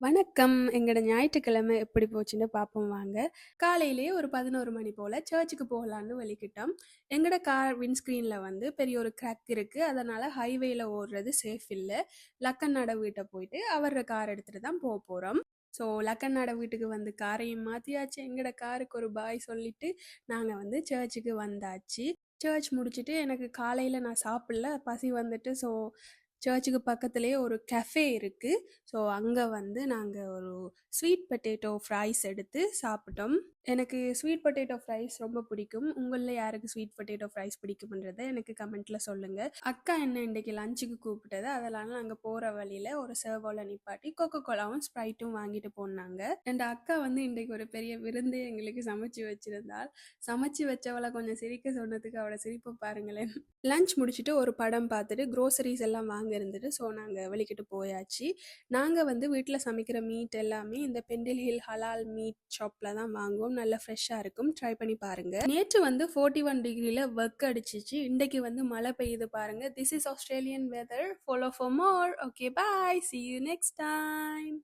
வணக்கம். எங்கட ஞாயிற்றுக்கிழமை எப்படி போச்சுன்னு பார்ப்போம் வாங்க. காலையிலேயே ஒரு 11 மணி போல சர்ச்சுக்கு போகலான்னு வெளிக்கிட்டோம். எங்கட கார் விண்ட்ஸ்கிரீன்ல வந்து பெரிய ஒரு கிராக் இருக்கு. அதனால ஹைவேல ஓடுறது சேஃப் இல்ல. லக்கண்ணாட வீட்ட போயிட்டு அவர கார் எடுத்துட்டு தான் போறோம். ஸோ லக்கண்ணாட வீட்டுக்கு வந்து காரையும் மாத்தியாச்சு. எங்கட காருக்கு ஒரு பாய் சொல்லிட்டு நாங்க வந்து சர்ச்சுக்கு வந்தாச்சு. சர்ச் முடிச்சுட்டு எனக்கு காலையில நான் சாப்பிடல. பசி வந்துட்டு ஸோ சர்ச்சுக்கு பக்கத்திலேயே ஒரு கஃபே இருக்கு. ஸோ அங்கே வந்து நாங்கள் ஒரு ஸ்வீட் பொட்டேட்டோ ஃப்ரைஸ் எடுத்து சாப்பிட்டோம். எனக்கு ஸ்வீட் பொட்டேட்டோ ஃப்ரைஸ் ரொம்ப பிடிக்கும். உங்களில் யாருக்கு ஸ்வீட் பொட்டேட்டோ ஃப்ரைஸ் பிடிக்கும்ன்றதை எனக்கு கமெண்ட்டில் சொல்லுங்கள். அக்கா என்ன இன்றைக்கி லஞ்சுக்கு கூப்பிட்டது, அதெல்லாம் நாங்கள் போகிற வழியில் ஒரு சர்வோவில் நிப்பாட்டி கொக்கோ கோலாவும் ஸ்ப்ரைட்டும் வாங்கிட்டு போனாங்க. என் அக்கா வந்து இன்றைக்கு ஒரு பெரிய விருந்தே எங்களுக்கு சமைச்சு வச்சிருந்தாள். சமைச்சு வச்சவளை கொஞ்சம் சிரிக்க சொன்னதுக்கு அவளை சிரிப்பை பாருங்களேன். லஞ்ச் முடிச்சுட்டு ஒரு படம் பார்த்துட்டு க்ரோசரிஸ் எல்லாம் வாங்க இருந்துட்டு ஸோ நாங்கள் வெளிக்கிட்டு போயாச்சு. நாங்கள் வந்து வீட்டில் சமைக்கிற மீட் எல்லாமே இந்த பெண்டில் ஹில் ஹலால் மீட் ஷாப்பில் தான் வாங்குவோம். நல்லா ஃப்ரெஷ்ஷாக இருக்கும். ட்ரை பண்ணி பாருங்கள். நேற்று வந்து 41 டிகிரியில் ஒர்க் அடிச்சிச்சு. இன்றைக்கு வந்து மழை பெய்யுது பாருங்கள். This is Australian weather. Follow for more. Okay bye, see you next time.